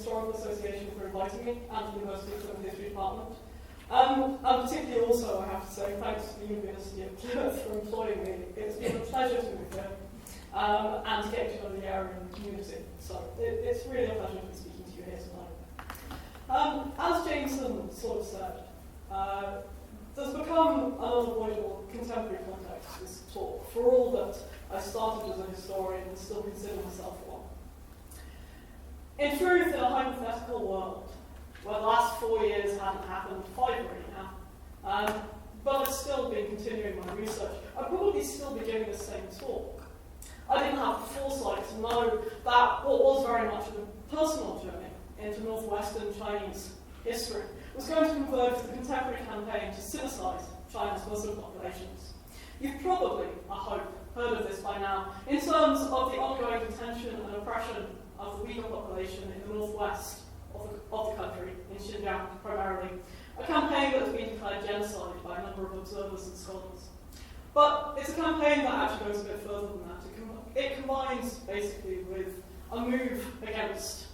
Historical Association for inviting me, and the University of Plymouth History Department. And particularly also, I have to say, thanks to the University of Plymouth for employing me. It's been a pleasure to move here and to get to know the area and the community. So it's really a pleasure to be speaking to you here tonight. As Jameson sort of said, there's become an unavoidable contemporary context to this talk, for all that I started as a historian and still consider myself one. In truth, in a hypothetical world, where the last 4 years hadn't happened, 5 really now, but I've still been continuing my research, I'd probably still be giving the same talk. I didn't have the foresight to know that what was very much of a personal journey into Northwestern Chinese history was going to converge with a contemporary campaign to synthesize China's Muslim populations. You've probably, I hope, heard of this by now, in terms of the ongoing detention and oppression of the Uyghur population in the northwest of the country, in Xinjiang primarily, a campaign that has been declared genocide by a number of observers and scholars. But it's a campaign that actually goes a bit further than that. It combines basically with a move against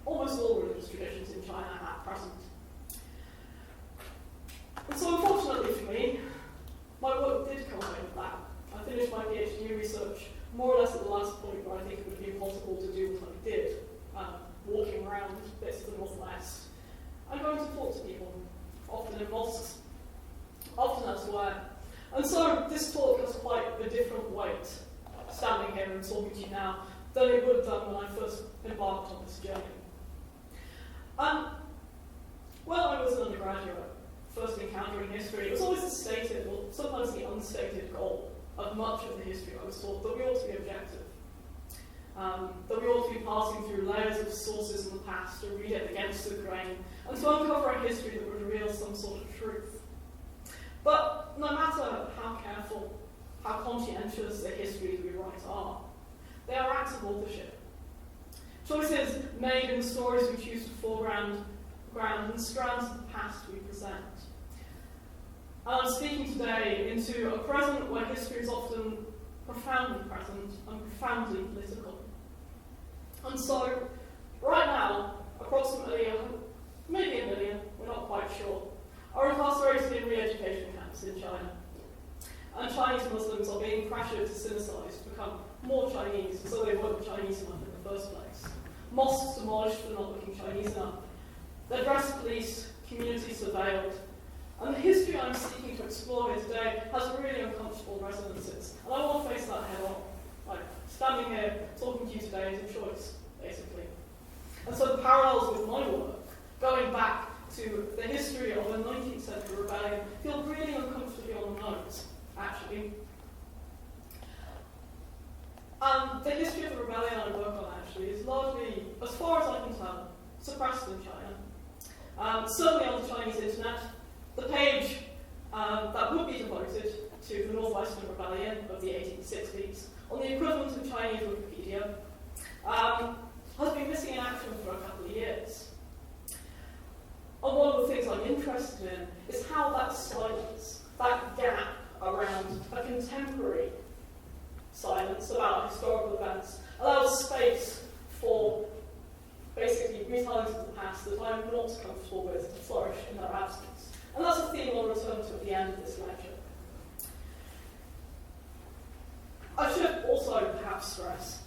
almost all religious traditions in China at present. And so unfortunately for me, my work did come away with that. I finished my PhD research more or less at the last point where I think it would be impossible to do what I did, walking around bits of the northwest and going to talk to people, often in mosques, often elsewhere. And so this talk has quite a different weight, standing here and talking to you now, than it would have done when I first embarked on this journey. When I was an undergraduate, first encountering history, it was always the stated, or sometimes the unstated goal of much of the history I was taught, that we ought to be objective. That we ought to be passing through layers of sources in the past to read it against the grain, and to uncover a history that would reveal some sort of truth. But no matter how careful, how conscientious the histories we write are, they are acts of authorship. Choices made in the stories we choose to foreground and strands of the past we present. And I'm speaking today into a present where history is often profoundly present and profoundly political. And so, right now, approximately maybe 1 million, we're not quite sure, are incarcerated in re-education camps in China. And Chinese Muslims are being pressured to synthesize, to become more Chinese, so they weren't Chinese enough in the first place. Mosques demolished for not looking Chinese enough. Their dress policed, communities surveilled. And the history I'm seeking to explore here today has really uncomfortable resonances. And I want to face that head on. Like, standing here, talking to you today is a choice, basically. And so the parallels with my work, going back to the history of a 19th century rebellion, feel really uncomfortably on the nose, actually. And the history of the rebellion I work on, actually, is largely, as far as I can tell, suppressed in China. Certainly on the Chinese internet, the page that would be devoted to the Northwestern Rebellion of the 1860s, on the equivalent of Chinese Wikipedia, has been missing in action for a couple of years. And one of the things I'm interested in is how that silence, that gap around a contemporary silence about historical events, allows space for basically retellings of the past that I'm not comfortable with to flourish in their absence. And that's a theme I'll return to at the end of this lecture. I should also perhaps stress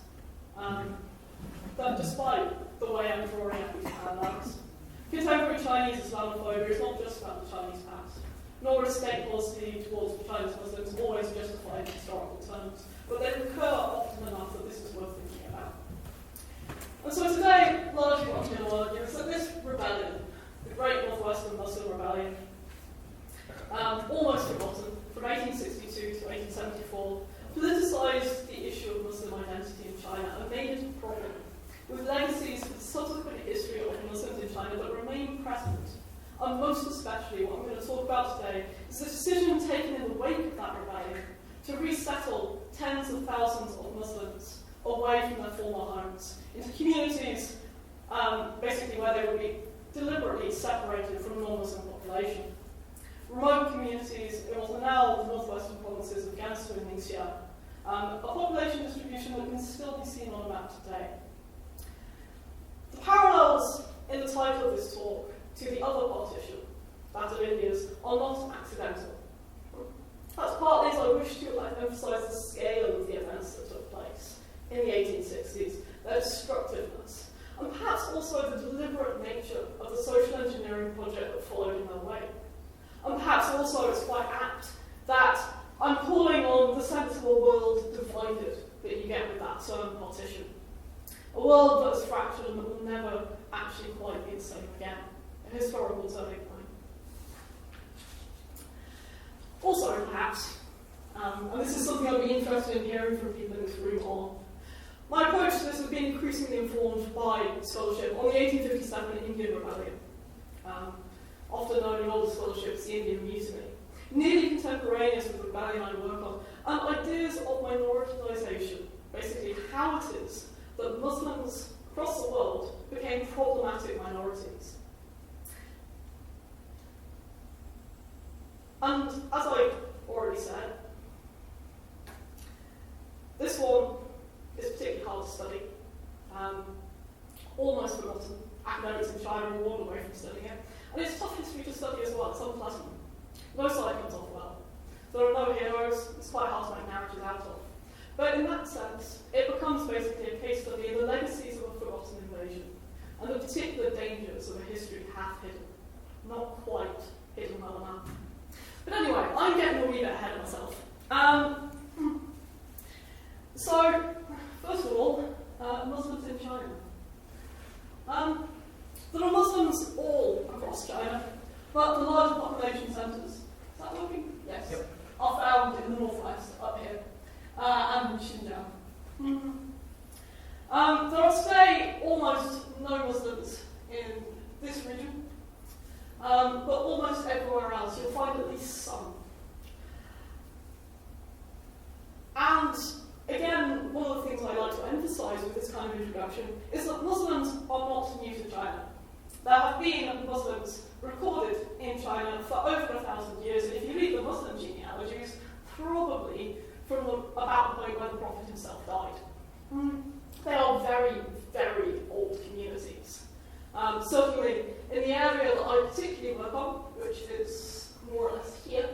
that despite the way I'm drawing up these parallels, contemporary Chinese Islamophobia is not just about the Chinese past, nor is state policy towards Chinese Muslims always justified in historical terms, but they recur often enough that this is worth thinking about. And so today, largely what I'm going to argue is that this rebellion, the Great Northwestern Muslim Rebellion, almost forgotten, from 1862 to 1874, politicised the issue of Muslim identity in China and made it a problem, with legacies for the subsequent history of Muslims in China that remain present. And most especially, what I'm going to talk about today is the decision taken in the wake of that rebellion to resettle tens of thousands of Muslims away from their former homes into communities, basically where they would be deliberately separated from the non-Muslim population. Remote communities in what are now the northwestern provinces of Gansu and Ningxia, a population distribution that can still be seen on a map today. The parallels in the title of this talk to the other partition, that of India's, are not accidental. That's partly as I wish to emphasise the scale of the events that took place in the 1860s, their destructiveness, and perhaps also the deliberate nature of the social engineering project that followed in their way. And perhaps also it's quite apt that I'm calling on the sense of a world divided that you get with that term partition. A world that is fractured and that will never actually quite be the same again. A historical turning point. Also, perhaps, and this is something I'd be interested in hearing from people in this room on, my approach to this has been increasingly informed by scholarship on the 1857 Indian Rebellion, often known in older scholarship as the Indian Mutiny, nearly contemporaneous with the rebellion I work on, and ideas of minoritization, basically how it is that Muslims across the world became problematic minorities. And as I already said, this one is particularly hard to study, almost forgotten. Academics in China are warned away from studying it. And it's tough history to study as well, it's unpleasant. No side comes off well. There are no heroes, it's quite hard to make narratives out of. But in that sense, it becomes basically a case study in the legacies of a forgotten invasion, and the particular dangers of a history half hidden, not quite hidden well enough. But anyway, I'm getting a wee bit ahead of myself. So, first of all, Muslims in China. There are Muslims all across China, but the large population centres, is that working? Yes. Yep. Are found in the northwest, up here, and in Xinjiang. There are today almost no Muslims in this region, but almost everywhere else you'll find at least some. And again, one of the things I like to emphasise with this kind of introduction is that Muslims are not new to China. There have been Muslims recorded in China for over 1,000 years, and if you read the Muslim genealogies, probably from about the point where the Prophet himself died. They are very, very old communities. Certainly in the area that I particularly work on, which is more or less here,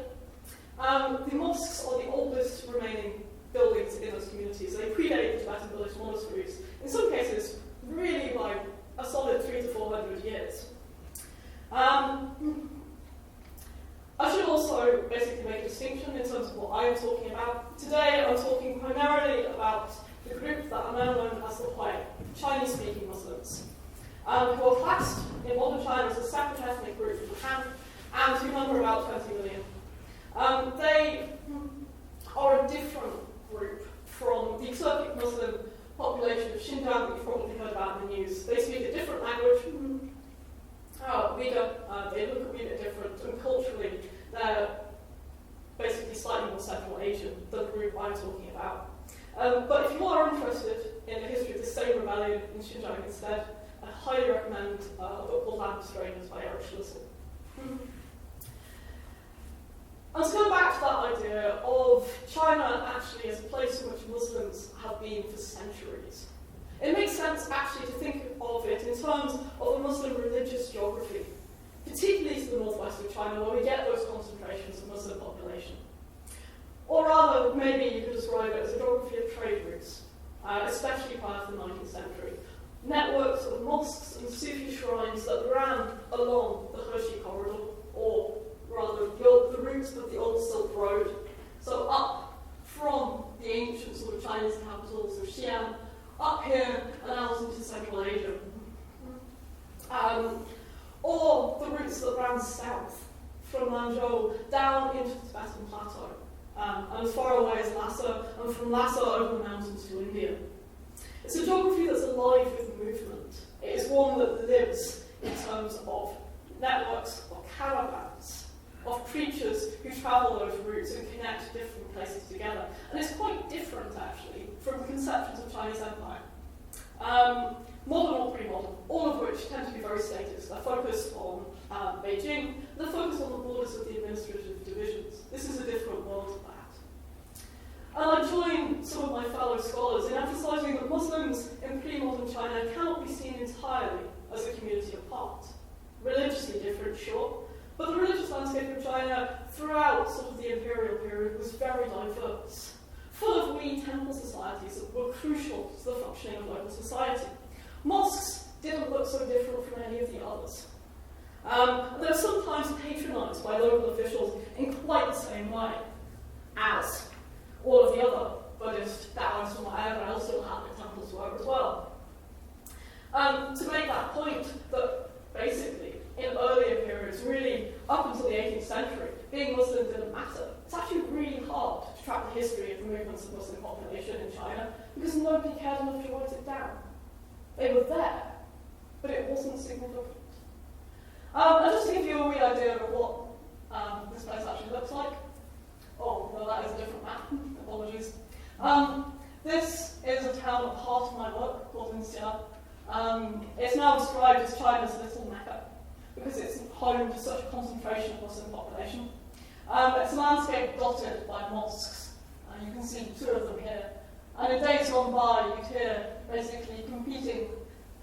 the mosques are the oldest remaining buildings in those communities. They predate the Tibetan Buddhist monasteries, in some cases really by a solid 300 to 400 years. I should also basically make a distinction in terms of what I am talking about. Today I'm talking primarily about the group that are now known as the Hui, Chinese-speaking Muslims, who are classed in modern China as a separate ethnic group from Japan, and who number about 20 million. They are a different group from the exotic Muslim population of Xinjiang that you've probably heard about in the news. They speak a different language. They look a wee bit different, and culturally they're basically slightly more Central Asian than the group I'm talking about. But if you are interested in the history of the same rebellion in Xinjiang instead, I highly recommend a book called Land of Strangers by Eric Schlüssel. And to go back to that idea of China actually as a place in which Muslims have been for centuries, it makes sense actually to think of it in terms of a Muslim religious geography, particularly to the northwest of China, where we get those concentrations of Muslim population. Or rather, maybe you could describe it as a geography of trade routes, especially prior to the 19th century. Networks of mosques and Sufi shrines that ran along the Hershey corridor, or rather the routes of the old Silk Road, so up from the ancient sort of Chinese capitals of Xi'an, up here and out into Central Asia. Or the routes that ran south from Lanzhou down into the Tibetan Plateau, and as far away as Lhasa, and from Lhasa over the mountains to India. It's a geography that's alive with movement. It is one that lives in terms of networks of caravans, of preachers who travel those routes and connect different places together. And it's quite different, actually, from the conceptions of Chinese empire. Modern or pre-modern, all of which tend to be very statist. They're focused on Beijing, they're focused on the borders of the administrative divisions. This is a different world to that. And I join some of my fellow scholars in emphasising that Muslims in pre-modern China cannot be seen entirely as a community apart. diverse, full of wee temple societies that were crucial to the functioning of local society. Mosques didn't look so different from any of the others. They were sometimes patronised by local officials in quite the same way as all of the other Buddhist, Taoist, and whatever else still Catholic temples were as well. To make that point, that basically, in earlier periods, really up until the 18th century, being Muslim didn't matter. It's actually really hard to track the history of the movements of Muslim population in China because nobody cared enough to write it down. They were there, but it wasn't significant. And just to give you a wee idea of what this place actually looks like. Oh, no, that is a different map. Apologies. This is a town at the heart of my work called Inxia. It's now described as China's little Mecca because it's home to such a concentration of Muslim population. It's a landscape dotted by mosques. You can see two of them here. And in days gone by, you'd hear basically competing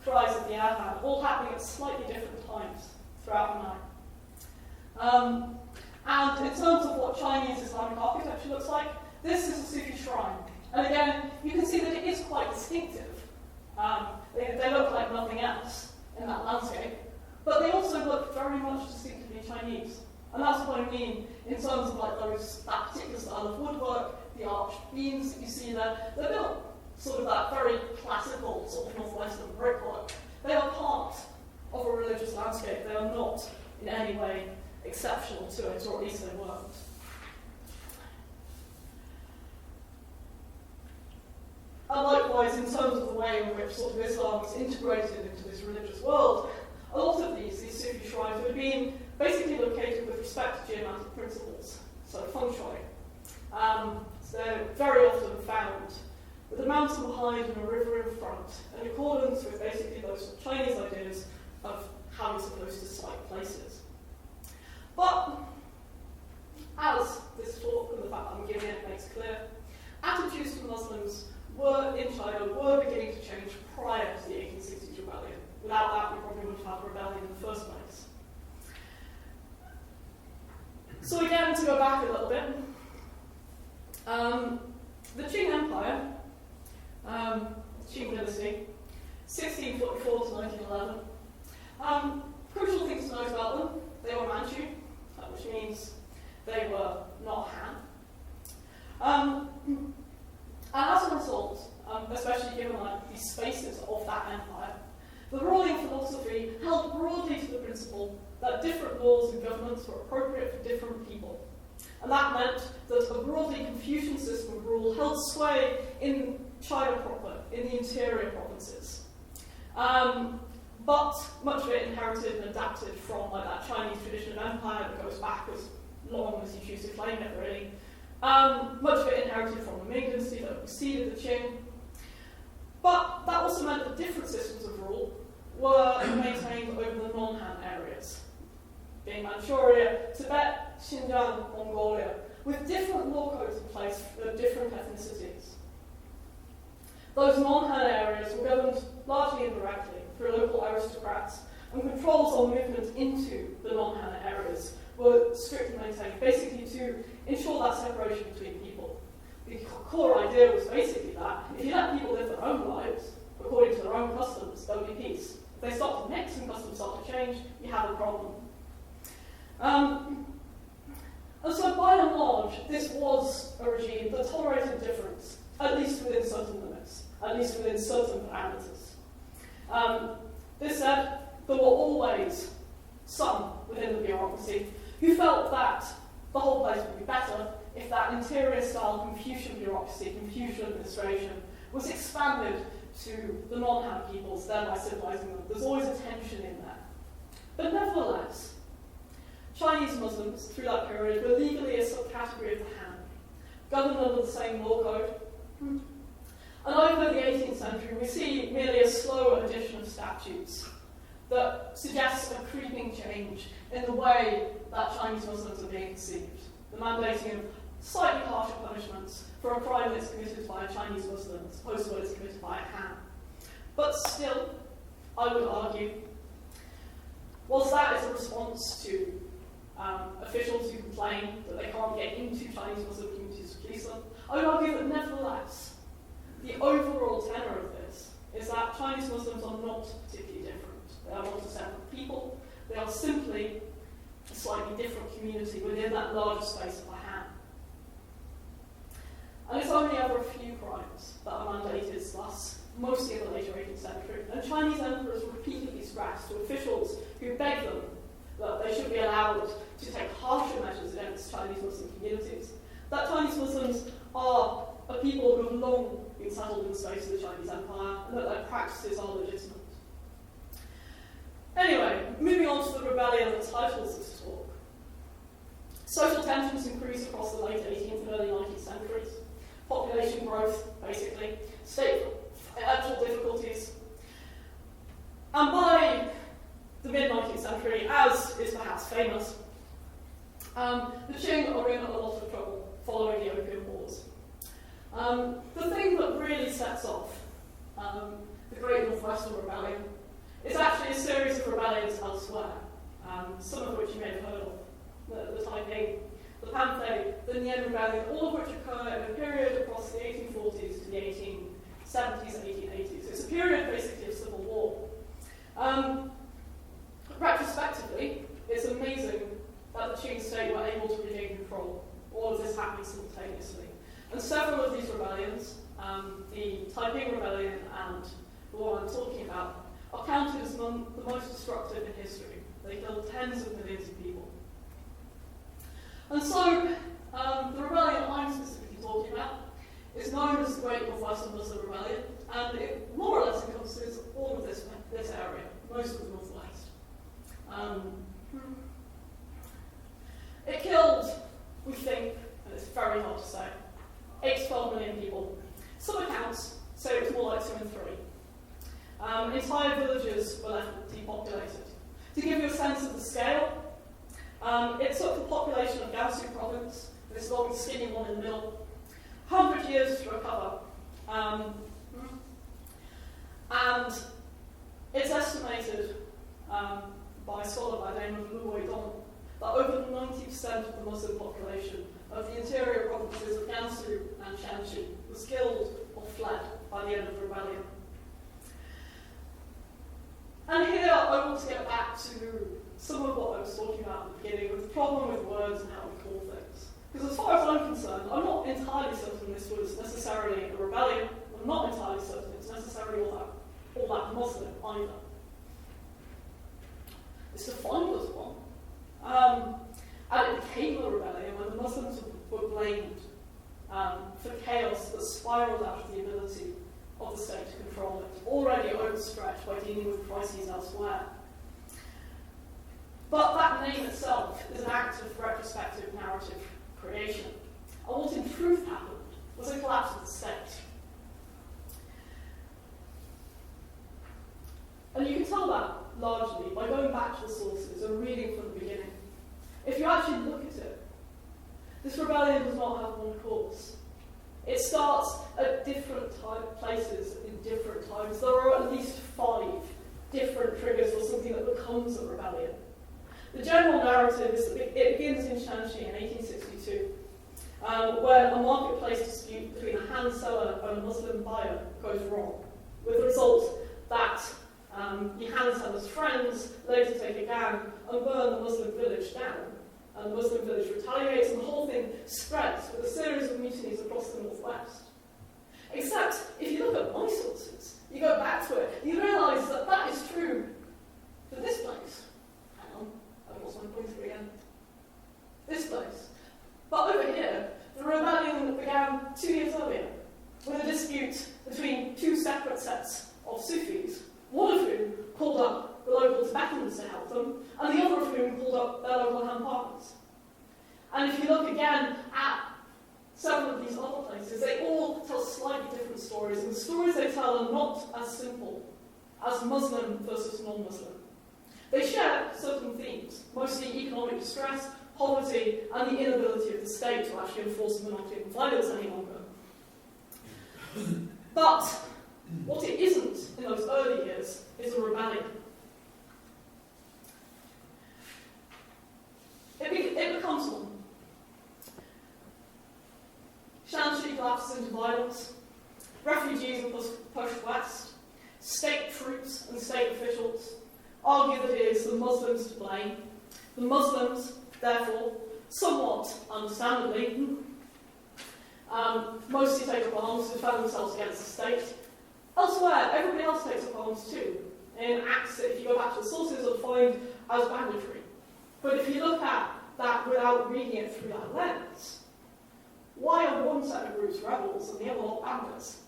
cries of the adhan, all happening at slightly different times throughout the night. And in terms of what Chinese Islamic architecture looks like, this is a Sufi shrine. And again, you can see that it is quite distinctive. They look like nothing else in that landscape, but they also look very much distinctively Chinese. And that's what I mean in terms of like that particular style of woodwork, the arched beams that you see there. They're built sort of that very classical sort of Northwestern brickwork. They are part of a religious landscape. They are not in any way exceptional to it, or at least they weren't. And likewise, in terms of the way in which sort of Islam was integrated into this religious world, a lot of these Sufi shrines would have been basically located with respect to geomantic principles, so feng shui. So they're very often found with a mountain behind and a river in front, in accordance with basically those Chinese ideas of how you're supposed to cite places. But, as this talk and the fact that I'm giving it makes clear, attitudes to Muslims in China were beginning to change prior to the 1860s rebellion. Without that, we probably wouldn't have had a rebellion in the first place. So again, to go back a little bit, the Qing Empire, Qing dynasty, 1644 to 1911. Crucial things to note about them: they were Manchu, which means they were not Han. And as a result, especially given like these spaces of that empire, the ruling philosophy held broadly to the principle that different laws and governments were appropriate for different people. And that meant that a broadly Confucian system of rule held sway in China proper, in the interior provinces. But much of it inherited and adapted from like that Chinese tradition of empire that goes back as long as you choose to claim it, really. Much of it inherited from the Ming dynasty that preceded the Qing. But that also meant that different systems of rule were maintained over the non-Han areas, being Manchuria, Tibet, Xinjiang, Mongolia, with different law codes in place for different ethnicities. Those non-Han areas were governed largely indirectly through local aristocrats, and controls on movement into the non-Han areas were strictly maintained, basically to ensure that separation between people. The core idea was basically that if you let people live their own lives according to their own customs, there would be peace. If they start to mix and customs start to change, you have a problem. And so by and large, this was a regime that tolerated difference, at least within certain limits, at least within certain parameters. This said, there were always some within the bureaucracy who felt that the whole place would be better if that interior-style Confucian bureaucracy, Confucian administration, was expanded to the non-Han peoples, thereby civilizing them. There's always a tension in there. But nevertheless, Chinese Muslims, through that period, were legally a subcategory of the Han, governed under the same law code. And over the 18th century, we see merely a slow addition of statutes that suggests a creeping change in the way that Chinese Muslims are being conceived, the mandating of slightly harsher punishments for a crime that's committed by a Chinese Muslim as opposed to what is committed by a Han. But still, I would argue, whilst that is a response to officials who complain that they can't get into Chinese Muslim communities to police them. I would argue that nevertheless, the overall tenor of this is that Chinese Muslims are not particularly different. They are not a separate people. They are simply a slightly different community within that larger space of the Han. And it's only ever a few crimes that are mandated, thus mostly in the later 18th century. And Chinese emperors repeatedly stressed to officials who begged them that they should be allowed to take harsher measures against Chinese Muslim communities, that Chinese Muslims are a people who have long been settled in the space of the Chinese Empire, and that their practices are legitimate. Anyway, moving on to the rebellion that titles this talk. Social tensions increased across the late 18th and early 19th centuries. Population growth, basically. State financial difficulties. And by the mid-19th century, as is perhaps famous, the Qing are in a lot of trouble following the Opium Wars. The thing that really sets off the Great Northwestern Rebellion is actually a series of rebellions elsewhere, some of which you may have heard of. The Taiping, the Panthay, the Nian Rebellion, all of which occur in a period across the 1840s to the 1870s and 1880s. It's a period basically of civil war. Retrospectively, it's amazing that the Qing state were able to regain control, all of this happening simultaneously. And several of these rebellions, the Taiping Rebellion and the one I'm talking about, are counted as the most destructive in history. They killed tens of millions of people. And so, the rebellion I'm specifically talking about is known as the Great Northwestern Muslim Rebellion, and it more or less encompasses all of this area, most of the Northwest. It killed, we think, and it's very hard to say, 8 to 12 million people. Some accounts say it was more like 2 and 3. Entire villages were left depopulated. To give you a sense of the scale, it took the population of Gansu province, this long skinny one in the middle, 100 years to recover. And it's estimated by a scholar by the name of Lu Weidong that over 90% of the Muslim population of the interior provinces of Gansu and Shanxi was killed or fled by the end of the rebellion. And here I want to get back to some of what I was talking about at the beginning, with the problem with words and how we call things. Because as far as I'm concerned, I'm not entirely certain this was necessarily a rebellion. I'm not entirely certain it's necessarily all that Muslim either. It's defined as one. And it became a rebellion when the Muslims were blamed for chaos that spiraled out of the ability of the state to control it, already overstretched by dealing with crises elsewhere. But that name itself is an act of retrospective narrative creation. And what in truth happened was a collapse of the state. And you can tell that largely by going back to the sources and reading from the beginning. If you actually look at it, this rebellion does not have one cause. It starts at different places in different times. There are at least 5 different triggers for something that becomes a rebellion. The general narrative is that it begins in Shanxi in 1862, where a marketplace dispute between a Han seller and a Muslim buyer goes wrong, with the result that the Han seller's friends later take a gang and burn the Muslim village down. And the Muslim village retaliates, and the whole thing spreads with a series of mutinies across the Northwest. Except, if you look at my sources, you go back to it, you realise that that is true for this place. Hang on, I've lost my pointer again. This place. But over here, the rebellion began 2 years earlier, with a dispute between 2 separate sets of Sufis, one of whom called up the local Tibetans to help them, and the other of whom called up their local Han partners. And if you look again at several of these other places, they all tell slightly different stories, and the stories they tell are not as simple as Muslim versus non-Muslim. They share certain themes, mostly economic distress, poverty, and the inability of the state to actually enforce the monopoly of violence any longer. But what it isn't in those early years is a rebellion. It argue that it is the Muslims to blame. The Muslims, therefore, somewhat understandably, mostly take up arms to defend themselves against the state. Elsewhere, everybody else takes up arms too. In Acts, if you go back to the sources, you'll find as banditry. But if you look at that without reading it through that lens, why are one set of groups rebels and the other lot bandits?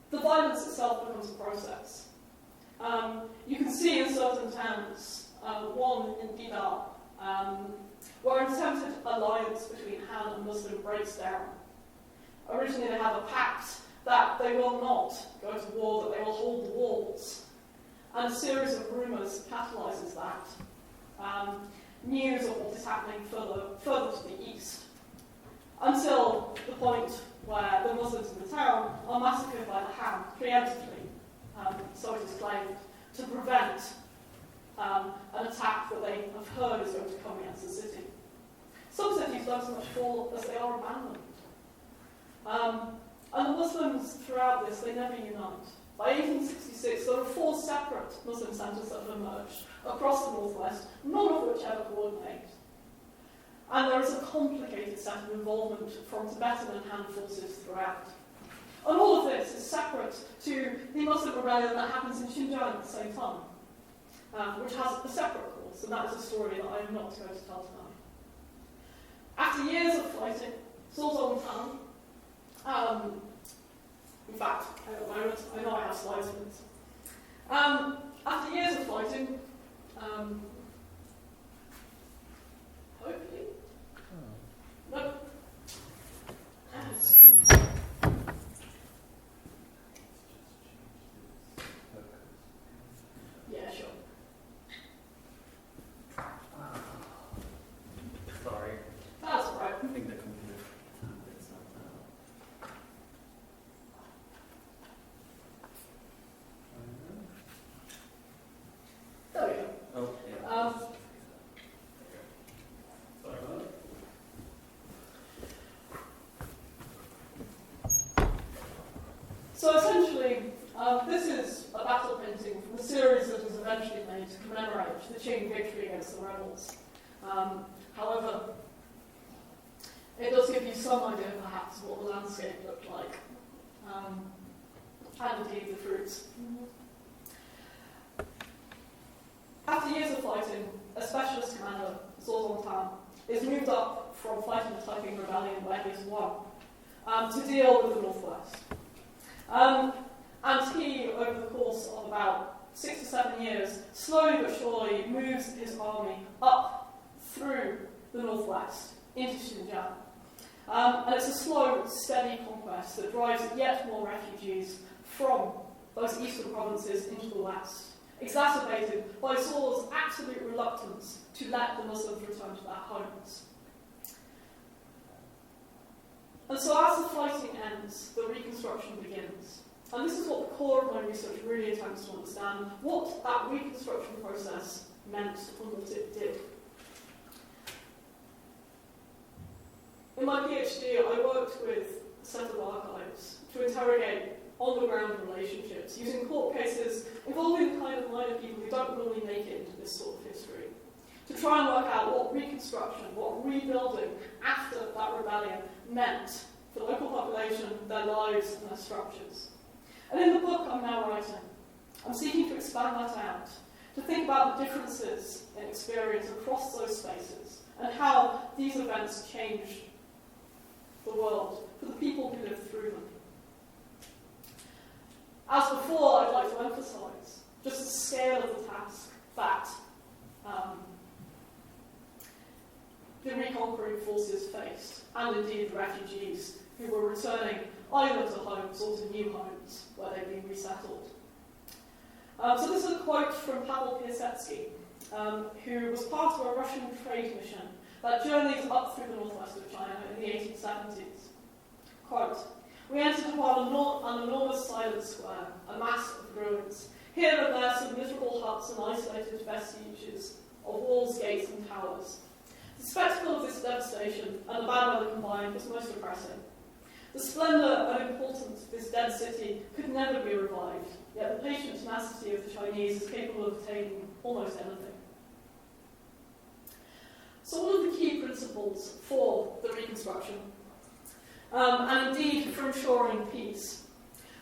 The violence itself becomes a process. You can see in certain towns, one in Didar, where an attempted alliance between Han and Muslim breaks down. Originally they have a pact that they will not go to war, that they will hold the walls. And a series of rumours catalyses that. News of what is happening further to the east. Until the point where the Muslims in the town are massacred by the Han, preemptively, so it is claimed, to prevent an attack that they have heard is going to come against the city. Some cities don't so much fall as they are abandoned. And the Muslims throughout this, they never unite. By 1866, there are 4 separate Muslim centres that have emerged across the northwest, none of which ever coordinate. And there is a complicated set of involvement from Tibetan and Han forces throughout. And all of this is separate to the Muslim rebellion that happens in Xinjiang at the same time, which has a separate course, and that is a story that I am not going to tell tonight. After years of fighting, Zhou Zongtang, in fact, at the moment, I know I have slides for this. After years of fighting, hopefully, no. Yeah, sure. Sorry. That's all right. I think the computer. There we go. Oh, yeah. Sorry about it. So essentially, this is a battle painting from a series that was eventually made to commemorate the Qing victory against the rebels. However, it does give you some idea, perhaps, of what the landscape looked like, and indeed the fruits. After years of fighting, a specialist commander, Zhou Zongtang, is moved up from fighting the Taiping Rebellion, where he won, to deal with the Northwest. And he, over the course of about 6 to 7 years, slowly but surely moves his army up through the Northwest into Xinjiang. And it's a slow, steady conquest that drives yet more refugees from those eastern provinces into the west, exacerbated by Zhou's absolute reluctance to let the Muslims return to their homes. And so as the fighting ends, the reconstruction begins. And this is what the core of my research really attempts to understand, what that reconstruction process meant and what it did. In my PhD, I worked with a set of archives to interrogate on-the-ground relationships, using court cases involving the kind of minor people who don't normally make it into this sort of history, to try and work out what reconstruction, what rebuilding after that rebellion meant for the local population, their lives and their structures. And in the book I'm now writing, I'm seeking to expand that out, to think about the differences in experience across those spaces, and how these events changed the world for the people who lived through them. As before, I'd like to emphasise just the scale of the task that the reconquering forces faced, and indeed the refugees who were returning either to homes or to new homes where they'd been resettled. So this is a quote from Pavel Piasecki, who was part of a Russian trade mission that journeyed up through the northwest of China in the 1870s. Quote, "We entered upon an enormous silent square, a mass of ruins. Here and there some miserable huts and isolated vestiges of walls, gates and towers. The spectacle of this devastation and the bad weather combined was most oppressive. The splendour and importance of this dead city could never be revived, yet the patient tenacity of the Chinese is capable of attaining almost anything. So one of the key principles for the reconstruction, and indeed for ensuring peace,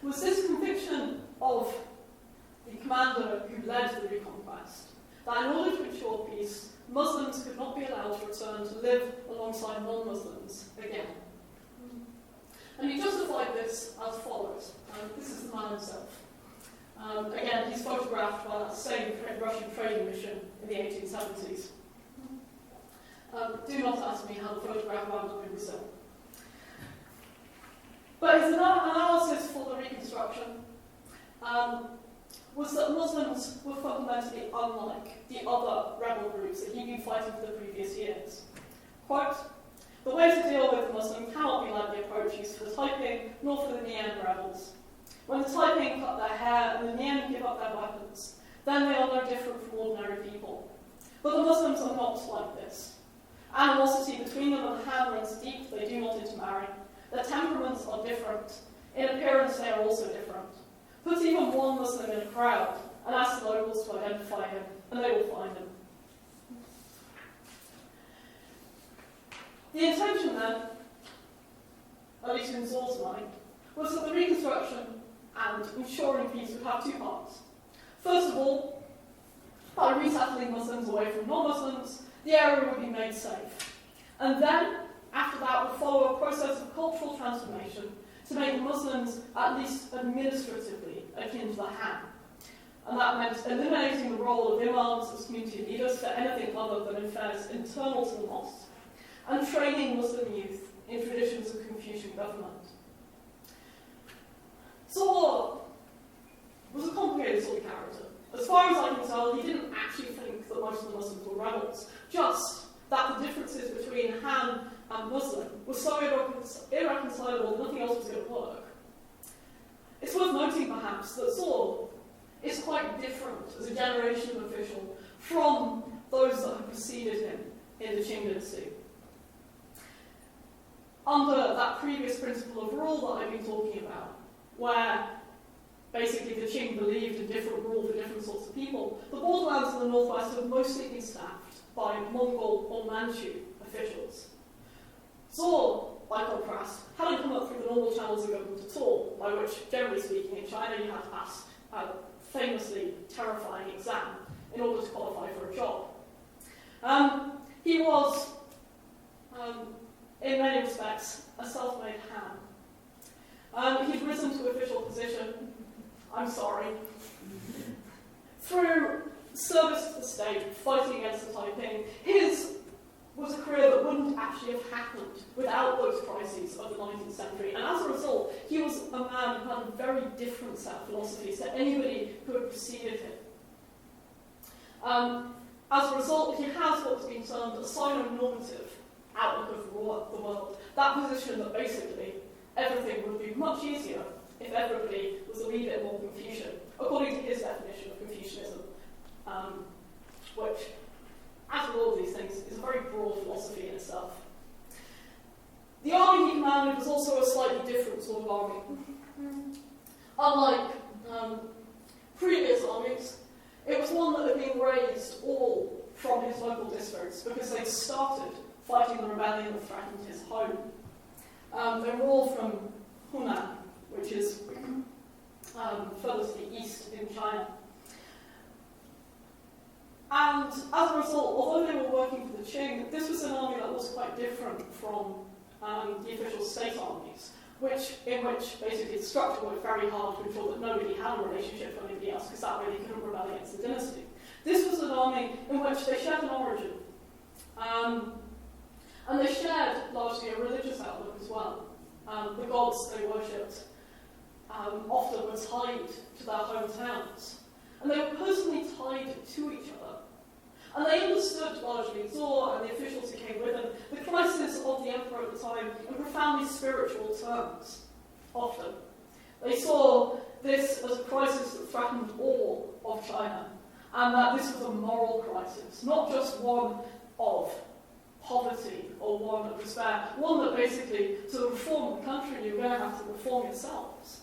was this conviction of the commander who led the reconquest, that in order to ensure peace, Muslims could not be allowed to return to live alongside non-Muslims again. And he justified this as follows. This is the man himself. Again, he's photographed by that same Russian trading mission in the 1870s. Do not ask me how the photograph wound up in Brazil. But his analysis for the reconstruction was that Muslims were fundamentally unlike the other rebel groups that he'd been fighting for the previous years. Quote, "The way to deal with the Muslim cannot be like the approach used for the Taiping, nor for the Nian rebels. When the Taiping cut their hair and the Nian give up their weapons, then they are no different from ordinary people. But the Muslims are not like this. Animosity between them and the Han runs deep, they do not intermarry. Their temperaments are different. In appearance, they are also different. Put even one Muslim in a crowd and ask the locals to identify him, and they will find him." The intention then, at least in Zor's mind, was that the reconstruction and ensuring peace would have two parts. First of all, by resettling Muslims away from non-Muslims, the area would be made safe. And then, after that, would follow a process of cultural transformation to make the Muslims at least administratively akin to the Han. And that meant eliminating the role of imams as community leaders for anything other than affairs internal to the mosque, and training Muslim youth in traditions of Confucian government. Zor was a complicated sort of character. As far as I can tell, he didn't actually think that most of the Muslims were rebels, just that the differences between Han and Muslim were so irreconcilable that nothing else was going to work. It's worth noting, perhaps, that Zor is quite different as a generation of official from those that have preceded him in the Qing dynasty. Under that previous principle of rule that I've been talking about, where basically the Qing believed in different rule for different sorts of people, the borderlands in the northwest have mostly been staffed by Mongol or Manchu officials. Zor, by contrast, hadn't come up through the normal channels of government at all, by which, generally speaking, in China you had to pass a famously terrifying exam in order to qualify for a job. He was, in many respects, a self-made Han. He'd risen to official position, I'm sorry, through service to the state, fighting against the Taiping. His was a career that wouldn't actually have happened without those crises of the 19th century. And as a result, he was a man who had a very different set of philosophies to anybody who had preceded him. As a result, he has what's been termed a sino-normative outlook of the world. That position that basically everything would be much easier if everybody was a wee bit more Confucian, according to his definition of Confucianism, which, as with all of these things, is a very broad philosophy in itself. The army he commanded was also a slightly different sort of army. Unlike previous armies, it was one that had been raised all from his local districts because they'd started fighting the rebellion that threatened his home. They were all from Hunan, which is further to the east in China. And as a result, although they were working for the Qing, this was an army that was quite different from the official state armies, in which basically the structure worked very hard to ensure that nobody had a relationship with anybody else, because that way they couldn't rebel against the dynasty. This was an army in which they shared an origin, and they shared largely a religious outlook as well. The gods they worshipped often were tied to their hometowns, and they were personally tied to each other. And they understood largely, Zor and the officials who came with him, the crisis of the emperor at the time in profoundly spiritual terms, often. They saw this as a crisis that threatened all of China, and that this was a moral crisis, not just one of poverty or one of despair, one that basically, to reform the country, you're going to have to reform yourselves.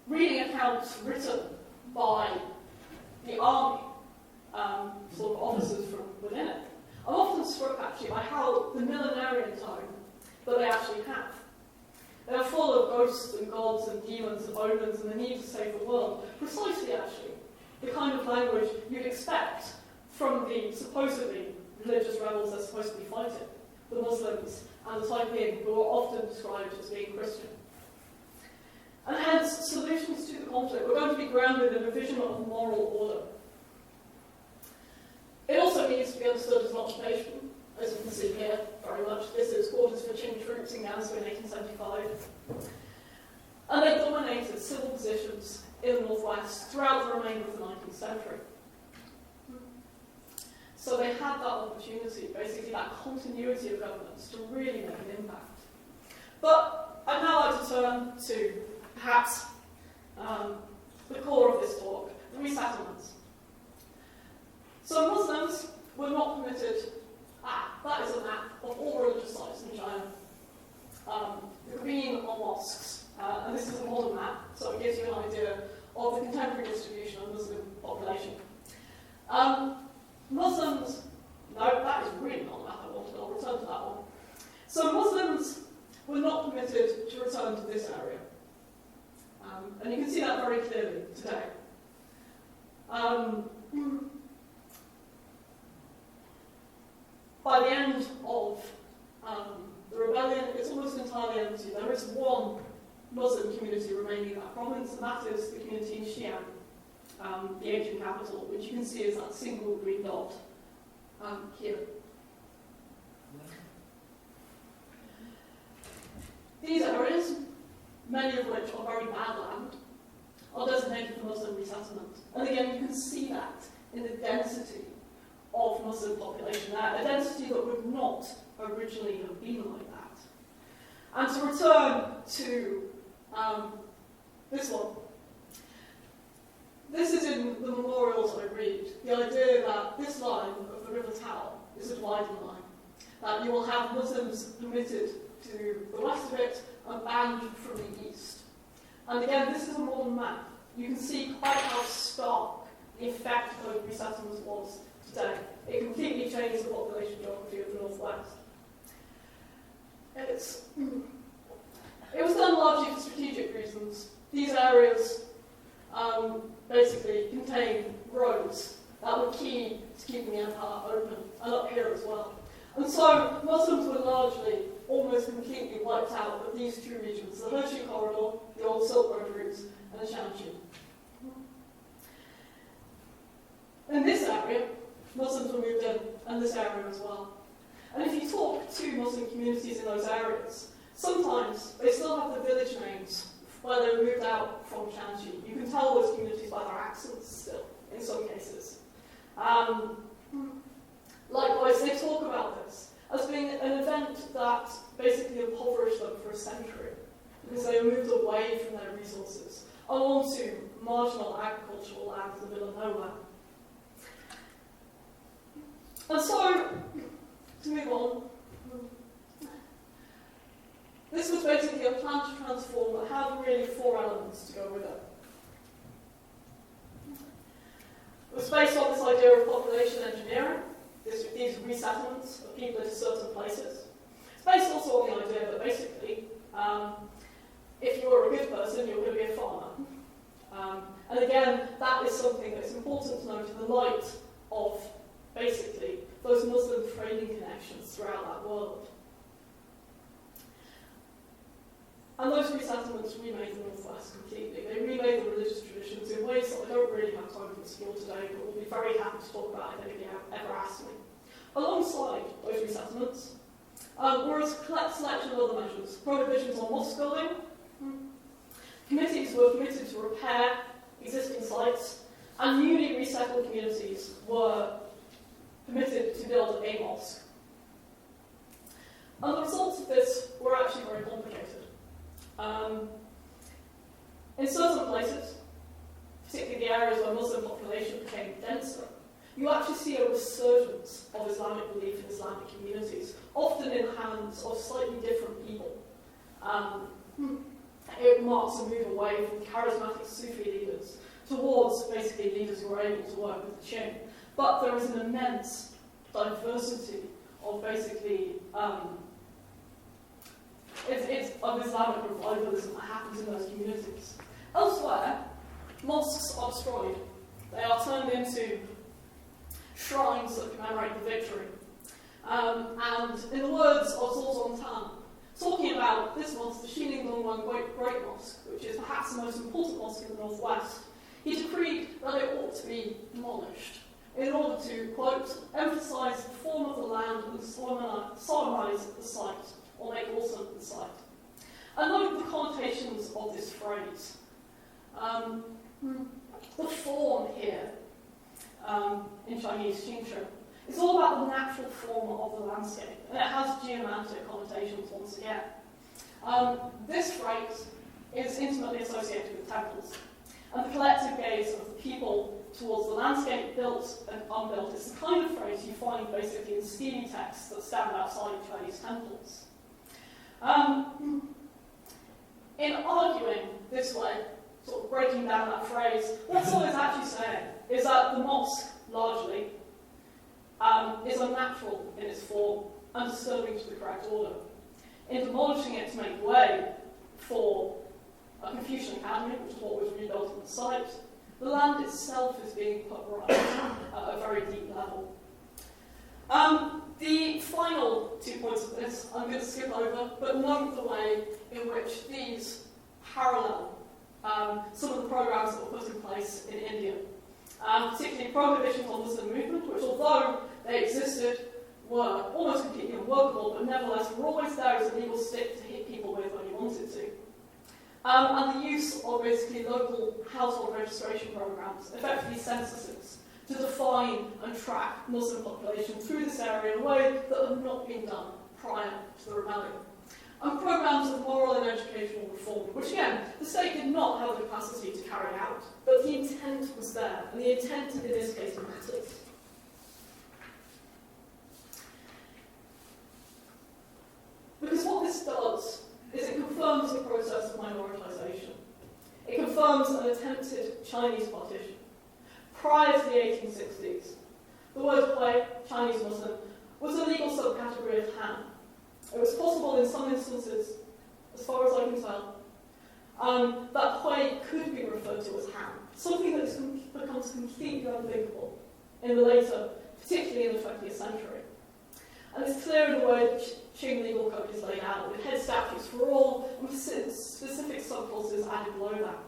Reading accounts written by the army, sort of officers from within it, I'm often struck actually by how the millenarian tone that they actually have. They are full of ghosts and gods and demons and omens and the need to save the world. Precisely, actually, the kind of language you'd expect from the supposedly religious rebels they're supposed to be fighting, the Muslims and the Taiping, who are often described as being Christian. And hence, solutions to the conflict were going to be grounded in a vision of moral order. It also needs to be understood as an occupation, as you can see here, very much. This is quarters for Qing troops in Gansu in 1875. And they dominated civil positions in the Northwest throughout the remainder of the 19th century. So they had that opportunity, basically that continuity of governance, to really make an impact. But I'd now like to turn to, perhaps, the core of this talk, the resettlements. So Muslims were not permitted, that is a map of all religious sites in China. The green are mosques, and this is a modern map, so it gives you an idea of the contemporary distribution of Muslim population. Muslims, no, that is really not the map I wanted, I'll return to that one. So Muslims were not permitted to return to this area. And you can see that very clearly today. By the end of the rebellion, it's almost entirely empty. There is one Muslim community remaining in that province, and that is the community in Xi'an, the ancient capital, which you can see is that single green dot here. These areas, many of which are very bad land, are designated for Muslim resettlement. And again, you can see that in the density of Muslim population there, a density that would not originally have been like that. And to return to this one, this is in the memorials I read, the idea that this line of the River Tao is a dividing line, that you will have Muslims permitted to the west of it and banned from the east. And again, this is a modern map. You can see quite how stark the effect of resettlement was today. It completely changed the population geography of the Northwest. It was done largely for strategic reasons. These areas basically contain roads that were key to keeping the empire open, and up here as well. And so Muslims were largely, almost completely wiped out of these two regions, the Hershey Corridor, the old Silk Road routes, and the Shanxi. In this area, Muslims were moved in, and this area as well. And if you talk to Muslim communities in those areas, sometimes they still have the village names where they were moved out from Shanxi. You can tell those communities by their accents still, in some cases. Likewise, they talk about this as being an event that basically impoverished them for a century, because they were moved away from their resources, and onto marginal agricultural land in the middle of nowhere. And so, to move on, this was basically a plan to transform that had really four elements to go with it. It was based on this idea of population engineering, these resettlements of people into certain places. It's based also on the idea that basically, if you were a good person, you were going to be a farmer. And again, that is something that's important to note in the light of basically those Muslim trading connections throughout that world. And those resettlements remade the Northwest completely. They remade the religious traditions in ways that I don't really have time to explore today, but will be very happy to talk about if anybody ever asks me. Alongside those resettlements were a selection of other measures. Prohibitions on mosque building. Committees were permitted to repair existing sites, and newly resettled communities were permitted to build a mosque. And the results of this were actually very complicated. In certain places, particularly the areas where Muslim population became denser, you actually see a resurgence of Islamic belief in Islamic communities, often in the hands of slightly different people. It marks a move away from charismatic Sufi leaders towards basically leaders who are able to work with the Qing. But there is an immense diversity of basically of Islamic revivalism that happens in those communities. Elsewhere, mosques are destroyed. They are turned into shrines that commemorate the victory. And in the words of Zhou Zongtan, talking about this mosque, the Xining Dongguan Great Mosque, which is perhaps the most important mosque in the Northwest, he decreed that it ought to be demolished in order to, quote, emphasize the form of the land and solemnize the site, or make awesome the site. And note the connotations of this phrase. The form here, in Chinese Xingshi, it's all about the natural form of the landscape, and it has geomantic connotations once again. This phrase is intimately associated with temples, and the collective gaze of the people towards the landscape, built and unbuilt, is the kind of phrase you find basically in steely texts that stand outside Chinese temples. In arguing this way, sort of breaking down that phrase, what Zhou is actually saying is that the mosque, largely, is unnatural in its form and disturbing to the correct order. In demolishing it to make way for a Confucian academy, which is what was rebuilt on the site, the land itself is being put right at a very deep level. The final 2 points of this I'm going to skip over, but note the way in which these parallel some of the programs that were put in place in India, particularly prohibitions on Muslim movement, which although they existed, were almost completely unworkable, but nevertheless were always there as a legal stick to hit people with when you wanted to. And the use of basically local household registration programs, effectively censuses, to define and track Muslim population through this area in a way that had not been done prior to the rebellion. And programs of moral and educational reform, which again, the state did not have the capacity to carry out, but the intent was there, and the intent in this case mattered. Because what this does is it confirms the process of minoritization. It confirms an attempted Chinese partition. Prior to the 1860s, the wordplay, Chinese Muslim, was a legal subcategory of Han. It was possible in some instances, as far as I can tell, that Hui could be referred to as Han, something that becomes completely unthinkable in the later, particularly in the 20th century. And it's clear in the way that Qing legal code is laid out, with head statutes for all, and with specific subclauses added below that.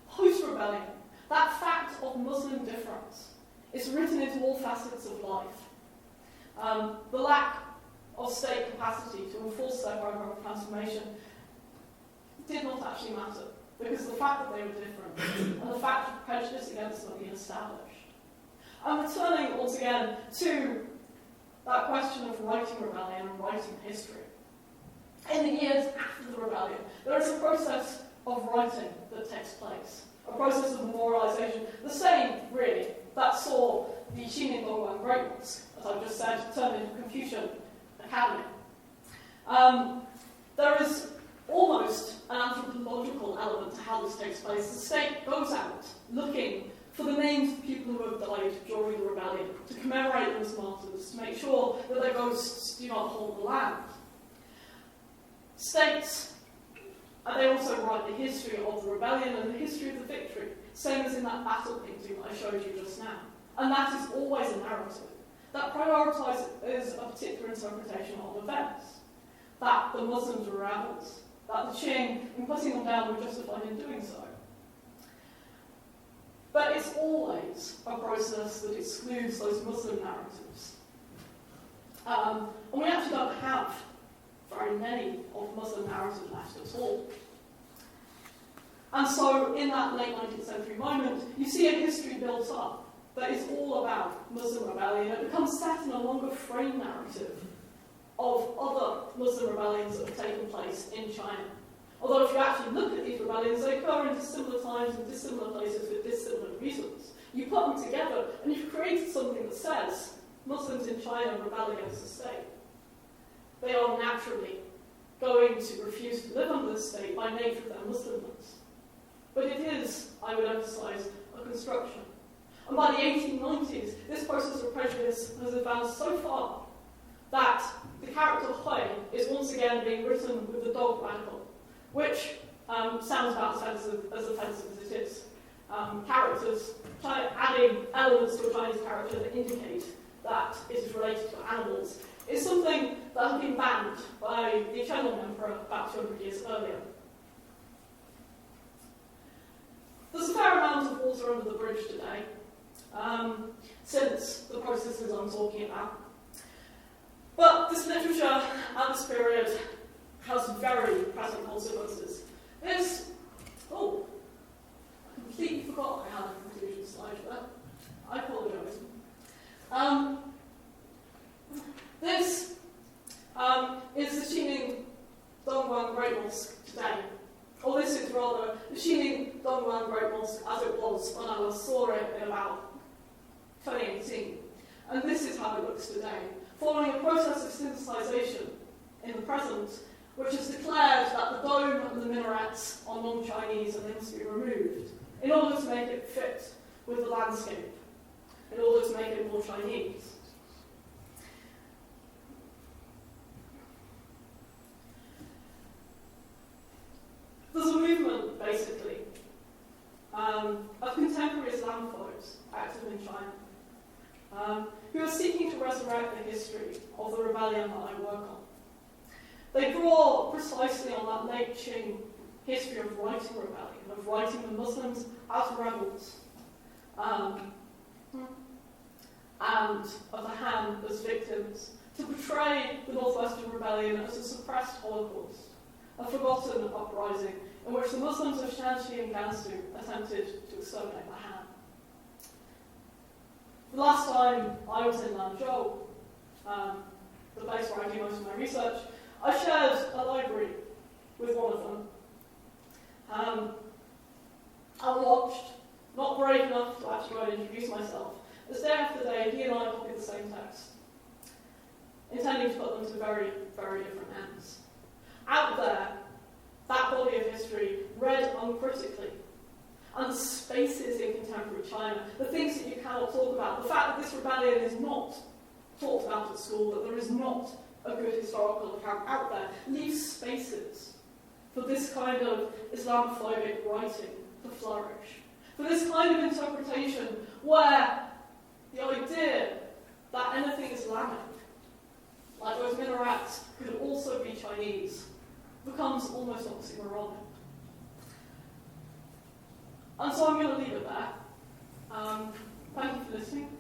Post-rebellion, that fact of Muslim difference is written into all facets of life. The lack of state capacity to enforce their program of transformation did not actually matter, because the fact that they were different and the fact of prejudice against them had been established. And returning once again to that question of writing rebellion and writing history. In the years after the rebellion, there is a process of writing that takes place, a process of memorialization, the same, really, that saw the Xining Dongguan Great Mosque, as I've just said, turned into Confucian Academy. There is almost an anthropological element to how this takes place. The state goes out looking for the names of people who have died during the rebellion, to commemorate them as martyrs, to make sure that their ghosts do not haunt the land. States, and they also write the history of the rebellion and the history of the victory, same as in that battle painting that I showed you just now. And that is always a narrative that prioritises a particular interpretation of events, that the Muslims were rebels, that the Qing, in putting them down, were justified in doing so. But it's always a process that excludes those Muslim narratives. And we actually don't have very many of Muslim narratives left at all. And so in that late 19th century moment, you see a history built up that is all about Muslim rebellion. It becomes set in a longer frame narrative of other Muslim rebellions that have taken place in China. Although if you actually look at these rebellions, they occur in dissimilar times and dissimilar places with dissimilar reasons. you put them together and you've created something that says Muslims in China rebel against the state. They are naturally going to refuse to live under the state by nature of their Muslimness. But it is, I would emphasise, a construction. And by the 1890s, this process of prejudice has advanced so far that the character Hui is once again being written with the dog radical, which sounds about as offensive as it is. Characters, adding elements to a Chinese character that indicate that it is related to animals, is something that had been banned by the Qianlong Emperor about 200 years earlier. There's a fair amount of water under the bridge today, since the processes I'm talking about. But this literature at this period has very present consequences. I completely forgot I had a conclusion slide there. I apologise. This is the Xining Dongguan Great Mosque today. Or this is rather the Xining Dongguan Great Mosque as it was when I last saw it in about 2018. And this is how it looks today, following a process of synthesization in the present, which has declared that the dome and the minarets are non-Chinese and they must be removed in order to make it fit with the landscape, in order to make it more Chinese. There's a movement, basically, of contemporary Islamophobes active in China, who are seeking to resurrect the history of the rebellion that I work on. They draw precisely on that late Qing history of writing rebellion, of writing the Muslims as rebels, and of the Han as victims, to portray the Northwestern rebellion as a suppressed Holocaust, a forgotten uprising in which the Muslims of Shanxi and Gansu attempted to exterminate the Han. The last time I was in Lanzhou, the place where I do most of my research, I shared a library with one of them. I watched, not brave enough to actually go and introduce myself, as day after day he and I copied the same text, intending to put them to very, very different ends. Out there, that body of history read uncritically, and the spaces in contemporary China, the things that you cannot talk about, the fact that this rebellion is not talked about at school, that there is not a good historical account out there, leaves spaces for this kind of Islamophobic writing to flourish, for this kind of interpretation where the idea that anything Islamic, like those minarets, could also be Chinese, becomes almost oxymoronic. And so I'm going to leave it there. Thank you for listening.